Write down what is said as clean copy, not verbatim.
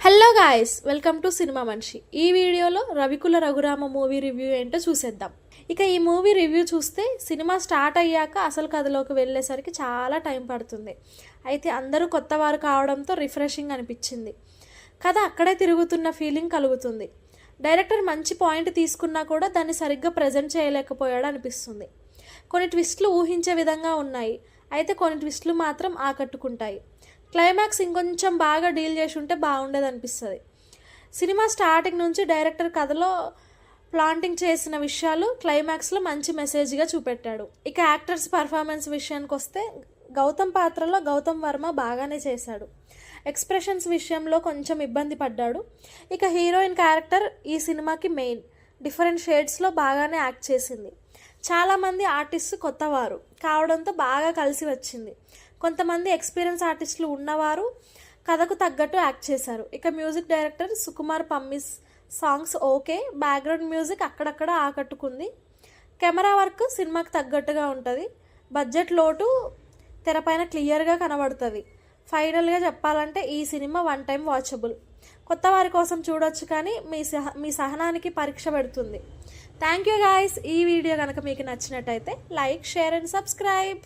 Hello guys, welcome to cinema మనిషి. ఈ వీడియోలో రవికుల రఘురామ మూవీ రివ్యూ ఏంటో చూసేద్దాం. ఇక ఈ మూవీ రివ్యూ చూస్తే సినిమా స్టార్ట్ అయ్యాక అసలు కథలోకి వెళ్ళేసరికి చాలా టైం పడుతుంది. అయితే అందరూ కొత్త వారు కావడంతో రిఫ్రెషింగ్ అనిపించింది. కథ అక్కడే తిరుగుతున్న ఫీలింగ్ కలుగుతుంది. డైరెక్టర్ మంచి పాయింట్ తీసుకున్నా కూడా దాన్ని సరిగ్గా ప్రజెంట్ చేయలేకపోయాడు అనిపిస్తుంది. కొన్ని ట్విస్టులు ఊహించే విధంగా ఉన్నాయి, అయితే కొన్ని ట్విస్టులు మాత్రం ఆకట్టుకుంటాయి. క్లైమాక్స్ ఇంకొంచెం బాగా డీల్ చేసి ఉంటే బాగుండేది అనిపిస్తుంది. సినిమా స్టార్టింగ్ నుంచి డైరెక్టర్ కథలో ప్లాంటింగ్ చేసిన విషయాలు క్లైమాక్స్లో మంచి మెసేజ్గా చూపెట్టాడు. ఇక యాక్టర్స్ పర్ఫార్మెన్స్ విషయానికి వస్తే గౌతమ్ పాత్రలో గౌతమ్ వర్మ బాగానే చేశాడు. ఎక్స్ప్రెషన్స్ విషయంలో కొంచెం ఇబ్బంది పడ్డాడు. ఇక హీరోయిన్ క్యారెక్టర్ ఈ సినిమాకి మెయిన్. డిఫరెంట్ షేడ్స్లో బాగానే యాక్ట్ చేసింది. చాలామంది ఆర్టిస్టు కొత్తవారు కావడంతో బాగా కలిసి వచ్చింది. కొంతమంది ఎక్స్పీరియన్స్ ఆర్టిస్టులు ఉన్నవారు కథకు తగ్గట్టు యాక్ట్ చేశారు. ఇక మ్యూజిక్ డైరెక్టర్ సుకుమార్ పమ్మిస్ సాంగ్స్ ఓకే, బ్యాక్గ్రౌండ్ మ్యూజిక్ అక్కడక్కడ ఆకట్టుకుంది. కెమెరా వర్క్ సినిమాకి తగ్గట్టుగా ఉంటుంది. బడ్జెట్ లోటు తెరపైన క్లియర్గా కనబడుతుంది. ఫైనల్గా చెప్పాలంటే ఈ సినిమా వన్ టైం వాచబుల్. కొత్త వారి కోసం చూడొచ్చు, కానీ మీ సహనానికి పరీక్ష పెడుతుంది. Thank you guys. ఈ వీడియో కనుక మీకు నచ్చినట్టయితే లైక్, షేర్ అండ్ సబ్స్క్రైబ్.